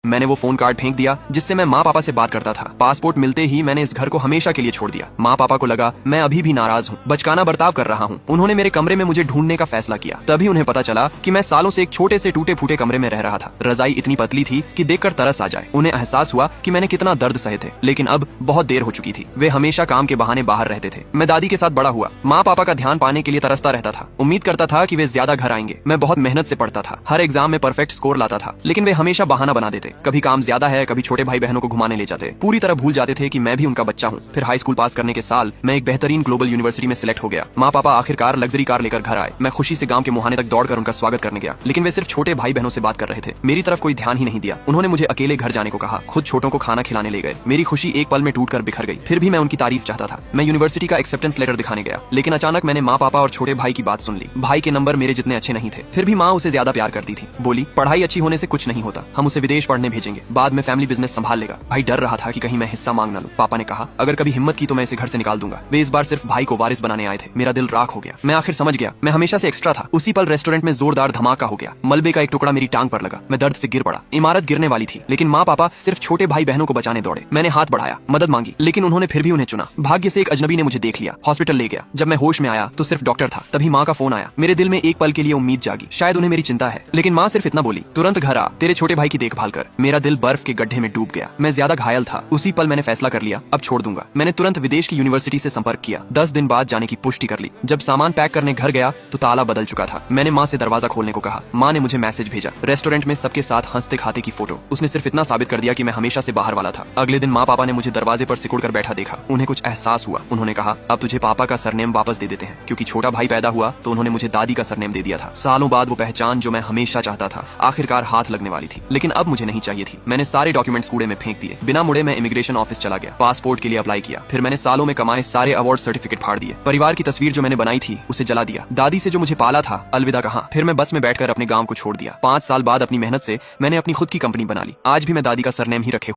मैंने वो phone card फेंक दिया जिससे मैं माँ पापा से बात करता था। पासपोर्ट मिलते ही मैंने इस घर को हमेशा के लिए छोड़ दिया। माँ पापा को लगा मैं अभी भी नाराज हूँ, बचकाना बर्ताव कर रहा हूँ। उन्होंने मेरे कमरे में मुझे ढूंढने का फैसला किया। तभी उन्हें पता चला कि मैं सालों से एक छोटे से टूटे फूटे कमरे में रह रहा था। रजाई इतनी पतली थी कि देखकर तरस आ जाए। उन्हें एहसास हुआ कि मैंने कितना दर्द सहे थे, लेकिन अब बहुत देर हो चुकी थी। वे हमेशा काम के बहाने बाहर रहते थे। मैं दादी के साथ बड़ा हुआ, माँ पापा का ध्यान पाने के लिए तरसता रहता था। उम्मीद करता था कि वे ज्यादा घर आएंगे। मैं बहुत मेहनत से पढ़ता था, हर एग्जाम में परफेक्ट स्कोर लाता था, लेकिन वे हमेशा बहाना बना देते। कभी काम ज्यादा है, कभी छोटे भाई बहनों को घुमाने ले जाते। पूरी तरह भूल जाते थे कि मैं भी उनका बच्चा हूँ। फिर हाई स्कूल पास करने के साल मैं एक बेहतरीन ग्लोबल यूनिवर्सिटी में सिलेक्ट हो गया। माँ पापा आखिरकार लग्जरी कार लेकर घर आए। मैं खुशी से गांव के मुहाने तक दौड़कर उनका स्वागत करने गया, लेकिन वे सिर्फ छोटे भाई बहनों से बात कर रहे थे। मेरी तरफ कोई ध्यान ही नहीं दिया। उन्होंने मुझे अकेले घर जाने को कहा, खुद छोटों को खाना खिलाने ले गए। मेरी खुशी एक पल में टूटकर बिखर गई। फिर भी मैं उनकी तारीफ चाहता था। मैं यूनिवर्सिटी का एक्सेप्टेंस लेटर दिखाने गया, लेकिन अचानक मैंने माँ पापा और छोटे भाई की बात सुन ली। भाई के नंबर मेरे जितने अच्छे नहीं थे, फिर भी माँ उसे ज्यादा प्यार करती थी। बोली, पढ़ाई अच्छी होने से कुछ नहीं होता, हम उसे विदेश पढ़ने भेजेंगे, बाद में फैमिली बिजनेस संभाल लेगा। भाई डर रहा था कि कहीं मैं हिस्सा मांग न लूं। पापा ने कहा, अगर कभी हिम्मत की तो मैं इसे घर से निकाल दूंगा। वे इस बार सिर्फ भाई को वारिस बनाने आए थे। मेरा दिल राख हो गया। मैं आखिर समझ गया, मैं हमेशा से एक्स्ट्रा था। उसी पल रेस्टोरेंट में जोरदार धमाका हो गया। मलबे का एक टुकड़ा मेरी टांग पर लगा। मैं दर्द से गिर पड़ा। इमारत गिरने वाली थी, लेकिन माँ पापा सिर्फ छोटे भाई बहनों को बचाने दौड़े। मैंने हाथ बढ़ाया, मदद मांगी, लेकिन उन्होंने फिर भी उन्हें चुना। भाग्य से एक अजनबी ने मुझे देख लिया, हॉस्पिटल ले गया। जब मैं होश में आया तो सिर्फ डॉक्टर था। तभी माँ का फोन आया। मेरे दिल में एक पल के लिए उम्मीद जागी, शायद उन्हें मेरी चिंता है। लेकिन माँ सिर्फ इतना बोली, तुरंत घर आ, तेरे छोटे भाई की देखभाल कर। मेरा दिल बर्फ के गड्ढे में डूब गया। मैं ज्यादा घायल था। उसी पल मैंने फैसला कर लिया, अब छोड़ दूंगा। मैंने तुरंत विदेश की यूनिवर्सिटी से संपर्क किया। 10 दिन बाद जाने की पुष्टि कर ली। जब सामान पैक करने घर गया तो ताला बदल चुका था। मैंने माँ से दरवाजा खोलने को कहा। माँ ने मुझे मैसेज भेजा, रेस्टोरेंट में सबके साथ हंसते खाते की फोटो। उसने सिर्फ इतना साबित कर दिया कि मैं हमेशा से बाहर वाला था। अगले दिन माँ पापा ने मुझे दरवाजे पर सिकुड़ कर बैठा देखा। उन्हें कुछ एहसास हुआ। उन्होंने कहा, अब तुझे पापा का सरनेम वापस दे देते हैं। क्योंकि छोटा भाई पैदा हुआ तो उन्होंने मुझे दादी का सरनेम दे दिया था। सालों बाद वो पहचान जो मैं हमेशा चाहता था आखिरकार हाथ लगने वाली थी, लेकिन अब मुझे नहीं चाहिए थी। मैंने सारे डॉक्यूमेंट्स कूड़े में फेंक दिए। बिना मुड़े मैं इमिग्रेशन ऑफिस चला गया, पासपोर्ट के लिए अप्लाई किया। फिर मैंने सालों में कमाए सारे अवार्ड सर्टिफिकेट फाड़ दिए। परिवार की तस्वीर जो मैंने बनाई थी उसे जला दिया। दादी से जो मुझे पाला था अलविदा कहा। फिर मैं बस में बैठकर अपने गांव को छोड़ दिया। 5 साल बाद अपनी मेहनत से मैंने अपनी खुद की कंपनी बना ली। आज भी मैं दादी का सरनेम ही रखे